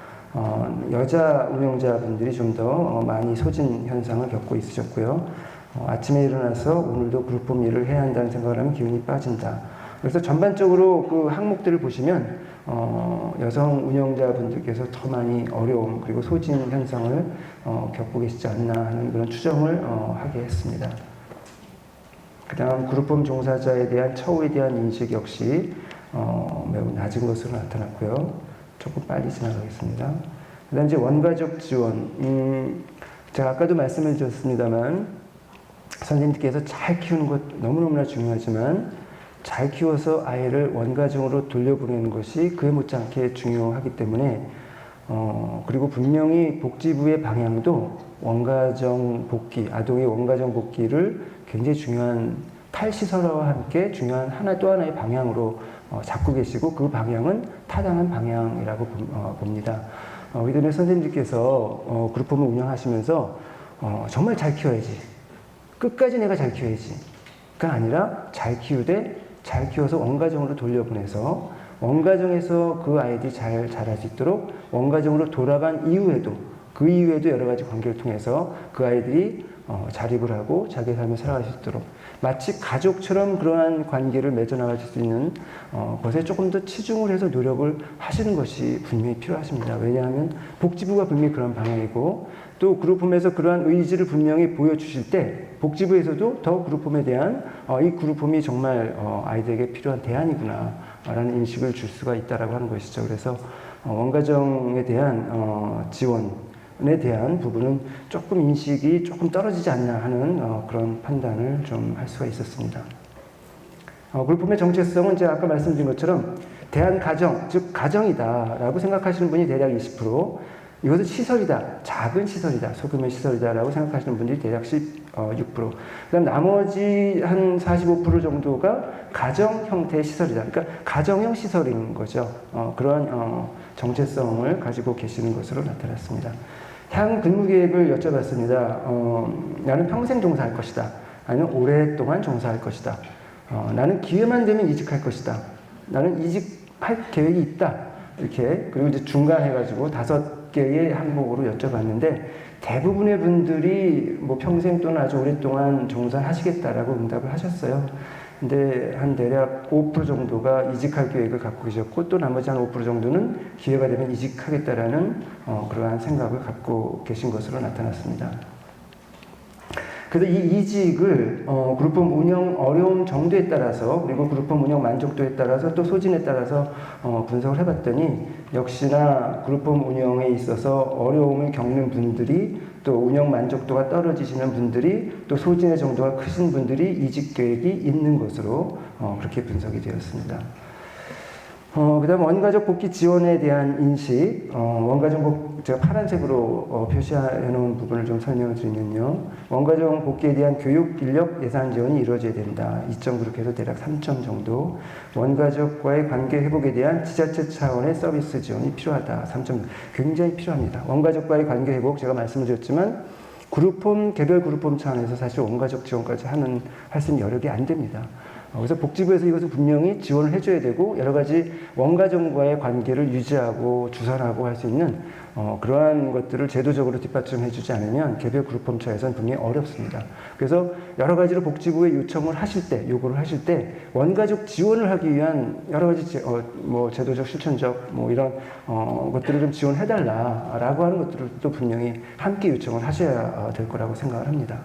여자 운영자분들이 좀 더 많이 소진 현상을 겪고 있으셨고요. 아침에 일어나서 오늘도 그룹홈 일을 해야 한다는 생각을 하면 기운이 빠진다. 그래서 전반적으로 그 항목들을 보시면 여성 운영자분들께서 더 많이 어려움 그리고 소진 현상을 겪고 계시지 않나 하는 그런 추정을 하게 했습니다. 그 다음 그룹홈 종사자에 대한 처우에 대한 인식 역시 매우 낮은 것으로 나타났고요. 조금 빨리 지나가겠습니다. 그 다음 이제 원가족 지원. 제가 아까도 말씀을 드렸습니다만 선생님께서 잘 키우는 것 너무너무나 중요하지만 잘 키워서 아이를 원가정으로 돌려보내는 것이 그에 못지않게 중요하기 때문에 그리고 분명히 복지부의 방향도 원가정 복귀, 아동의 원가정 복귀를 굉장히 중요한 탈시설화와 함께 중요한 또 하나의 방향으로 잡고 계시고 그 방향은 타당한 방향이라고 봅니다. 우리 동네 선생님들께서 그룹홈을 운영하시면서 정말 잘 키워야지. 끝까지 내가 잘 키워야지. 가 아니라 잘 키우되 잘 키워서 원가정으로 돌려보내서 원가정에서 그 아이들이 잘 자랄 수 있도록 원가정으로 돌아간 이후에도 그 이후에도 여러 가지 관계를 통해서 그 아이들이 자립을 하고 자기 삶을 살아갈 수 있도록 마치 가족처럼 그러한 관계를 맺어나갈 수 있는 것에 조금 더 치중을 해서 노력을 하시는 것이 분명히 필요하십니다. 왜냐하면 복지부가 분명히 그런 방향이고 또 그룹홈에서 그러한 의지를 분명히 보여주실 때 복지부에서도 더 그룹홈에 대한 이 그룹홈이 정말 아이들에게 필요한 대안이구나 라는 인식을 줄 수가 있다라고 하는 것이죠. 그래서 원가정에 대한 지원에 대한 부분은 조금 인식이 조금 떨어지지 않나 하는 그런 판단을 좀 할 수가 있었습니다. 그룹홈의 정체성은 제가 아까 말씀드린 것처럼 대한가정, 즉 가정이다라고 생각하시는 분이 대략 20%, 이것은 시설이다, 작은 시설이다, 소규모의 시설이다라고 생각하시는 분들이 대략 6%. 그다음 나머지 한 45% 정도가 가정 형태의 시설이다. 그러니까 가정형 시설인 거죠. 그러한 정체성을 가지고 계시는 것으로 나타났습니다. 향후 근무 계획을 여쭤봤습니다. 나는 평생 종사할 것이다. 아니면 오랫동안 종사할 것이다. 나는 기회만 되면 이직할 것이다. 나는 이직할 계획이 있다. 이렇게 그리고 이제 중간 해가지고 5개의 항목으로 여쭤봤는데 대부분의 분들이 뭐 평생 또는 아주 오랫동안 종사하시겠다라고 응답을 하셨어요. 근데 한 대략 5% 정도가 이직할 계획을 갖고 계셨고 또 나머지 한 5% 정도는 기회가 되면 이직하겠다라는 그러한 생각을 갖고 계신 것으로 나타났습니다. 그래서 이 이직을 그룹홈 운영 어려움 정도에 따라서 그리고 그룹홈 운영 만족도에 따라서 또 소진에 따라서 분석을 해봤더니 역시나 그룹홈 운영에 있어서 어려움을 겪는 분들이 또 운영 만족도가 떨어지시는 분들이 또 소진의 정도가 크신 분들이 이직 계획이 있는 것으로 그렇게 분석이 되었습니다. 그 다음 원가족 복귀 지원에 대한 인식, 원가족 제가 파란색으로 표시해 놓은 부분을 좀 설명을 드리면요. 원가족 복귀에 대한 교육 인력 예산 지원이 이루어져야 된다. 2점 그렇게 해서 대략 3점 정도. 원가족과의 관계 회복에 대한 지자체 차원의 서비스 지원이 필요하다. 3점. 굉장히 필요합니다. 원가족과의 관계 회복 제가 말씀을 드렸지만 그룹홈, 개별 그룹홈 차원에서 사실 원가족 지원까지 할 수 있는 여력이 안 됩니다. 그래서 복지부에서 이것을 분명히 지원을 해줘야 되고 여러 가지 원가정과의 관계를 유지하고 주선하고 할 수 있는 그러한 것들을 제도적으로 뒷받침해주지 않으면 개별 그룹홈 차에서는 분명히 어렵습니다. 그래서 여러 가지로 복지부에 요청을 하실 때, 요구를 하실 때 원가족 지원을 하기 위한 여러 가지 제도적, 실천적 이런 것들을 좀 지원해달라라고 하는 것들을 또 분명히 함께 요청을 하셔야 될 거라고 생각을 합니다.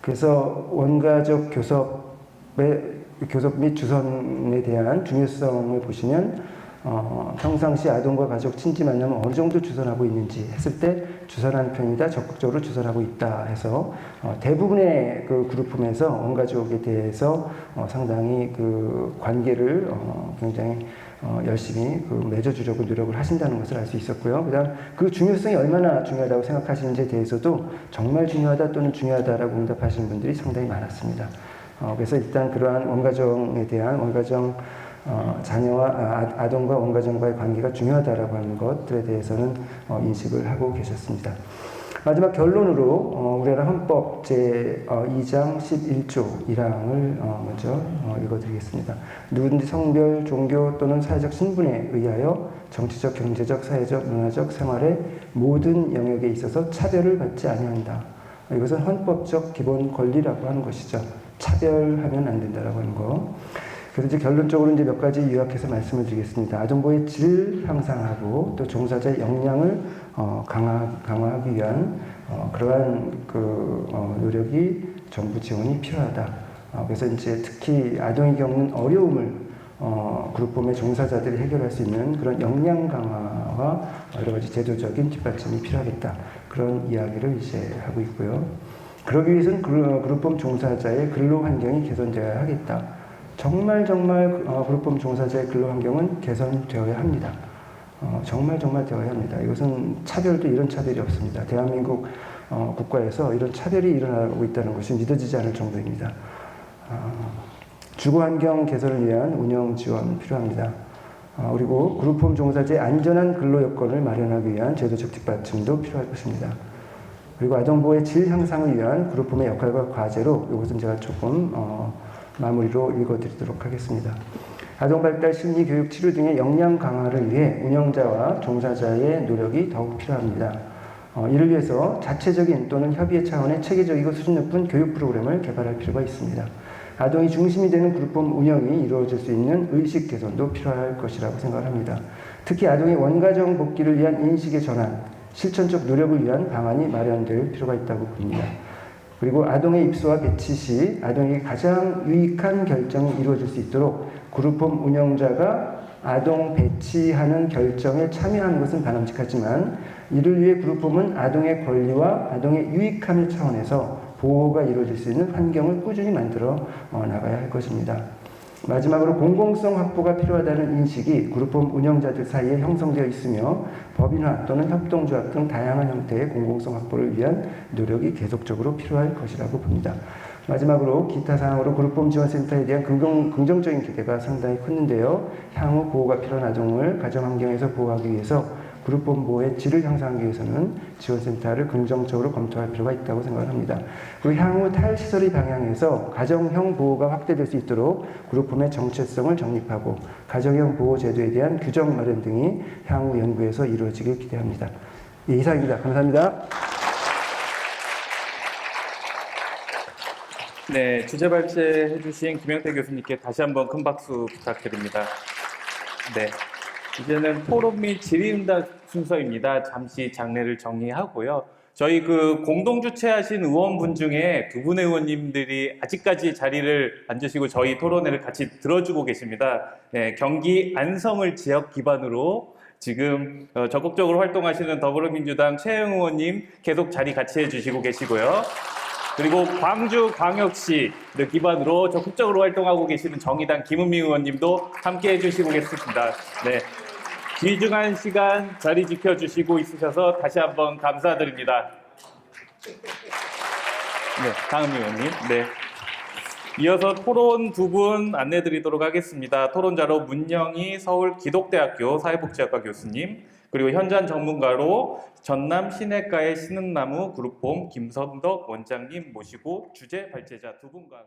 그래서 원가족 교섭 및 주선에 대한 중요성을 보시면 평상시 아동과 가족 친지 만남을 어느 정도 주선하고 있는지 했을 때 주선하는 편이다, 적극적으로 주선하고 있다 해서 대부분의 그 그룹홈에서 원가족에 대해서 상당히 그 관계를 굉장히 열심히 맺어주려고 노력을 하신다는 것을 알 수 있었고요. 그다음 그 중요성이 얼마나 중요하다고 생각하시는지에 대해서도 정말 중요하다 또는 중요하다라고 응답하시는 분들이 상당히 많았습니다. 그래서 일단 그러한 원가정에 대한 원가정 자녀와 아동과 원가정과의 관계가 중요하다라고 하는 것들에 대해서는 인식을 하고 계셨습니다. 마지막 결론으로 우리나라 헌법 제2장 11조 1항을 먼저 읽어드리겠습니다. 누구든지 성별, 종교 또는 사회적 신분에 의하여 정치적, 경제적, 사회적, 문화적 생활의 모든 영역에 있어서 차별을 받지 아니한다. 이것은 헌법적 기본 권리라고 하는 것이죠. 차별하면 안 된다라고 하는 거. 그래서 이제 결론적으로 이제 몇 가지 요약해서 말씀을 드리겠습니다. 아동보호의 질 향상하고 또 종사자의 역량을 강화하기 위한 그러한 노력이 정부 지원이 필요하다. 그래서 이제 특히 아동이 겪는 어려움을 그룹홈의 종사자들이 해결할 수 있는 그런 역량 강화와 여러 가지 제도적인 뒷받침이 필요하겠다. 그런 이야기를 이제 하고 있고요. 그러기 위해서는 그룹홈 종사자의 근로 환경이 개선되어야 하겠다. 정말 그룹홈 종사자의 근로 환경은 개선되어야 합니다. 정말 되어야 합니다. 이것은 차별도 이런 차별이 없습니다. 대한민국 국가에서 이런 차별이 일어나고 있다는 것이 믿어지지 않을 정도입니다. 주거 환경 개선을 위한 운영 지원 필요합니다. 그리고 그룹홈 종사자의 안전한 근로 여건을 마련하기 위한 제도적 뒷받침도 필요할 것입니다. 그리고 아동보호의 질 향상을 위한 그룹홈의 역할과 과제로 이것은 제가 조금 마무리로 읽어드리도록 하겠습니다. 아동발달 심리 교육 치료 등의 역량 강화를 위해 운영자와 종사자의 노력이 더욱 필요합니다. 이를 위해서 자체적인 또는 협의회 차원의 체계적이고 수준 높은 교육 프로그램을 개발할 필요가 있습니다. 아동이 중심이 되는 그룹홈 운영이 이루어질 수 있는 의식 개선도 필요할 것이라고 생각합니다. 특히 아동의 원가정 복귀를 위한 인식의 전환, 실천적 노력을 위한 방안이 마련될 필요가 있다고 봅니다. 그리고 아동의 입소와 배치 시 아동에게 가장 유익한 결정이 이루어질 수 있도록 그룹홈 운영자가 아동 배치하는 결정에 참여하는 것은 바람직하지만 이를 위해 그룹홈은 아동의 권리와 아동의 유익함의 차원에서 보호가 이루어질 수 있는 환경을 꾸준히 만들어 나가야 할 것입니다. 마지막으로 공공성 확보가 필요하다는 인식이 그룹홈 운영자들 사이에 형성되어 있으며 법인화 또는 협동조합 등 다양한 형태의 공공성 확보를 위한 노력이 계속적으로 필요할 것이라고 봅니다. 마지막으로 기타 사항으로 그룹홈 지원센터에 대한 긍정적인 기대가 상당히 컸는데요. 향후 보호가 필요한 아동을 가정환경에서 보호하기 위해서 그룹홈 보호의 질을 향상하기 위해서는 지원센터를 긍정적으로 검토할 필요가 있다고 생각합니다. 그리고 향후 탈시설의 방향에서 가정형 보호가 확대될 수 있도록 그룹홈의 정체성을 정립하고 가정형 보호 제도에 대한 규정 마련 등이 향후 연구에서 이루어지길 기대합니다. 예, 이상입니다. 감사합니다. 네, 주제 발제해 주신 김영태 교수님께 다시 한번 큰 박수 부탁드립니다. 네, 이제는 토론 및 질의응답 순서입니다. 잠시 장례를 정리하고요. 저희 공동 주최하신 의원분 중에 두 분의 의원님들이 아직까지 자리를 앉으시고 저희 토론회를 같이 들어주고 계십니다. 네, 경기 안성을 지역 기반으로 지금 적극적으로 활동하시는 더불어민주당 최영 의원님 계속 자리 같이 해주시고 계시고요. 그리고 광주광역시를 기반으로 적극적으로 활동하고 계시는 정의당 김은미 의원님도 함께 해주시고 계십니다. 네, 귀중한 시간 자리 지켜주시고 있으셔서 다시 한번 감사드립니다. 네, 다음 의원님. 네. 이어서 토론 두 분 안내드리도록 하겠습니다. 토론자로 문영희 서울기독대학교 사회복지학과 교수님, 그리고 현장 전문가로 전남 시내가의 신은나무 그룹홈 김선덕 원장님 모시고 주제 발제자 두 분과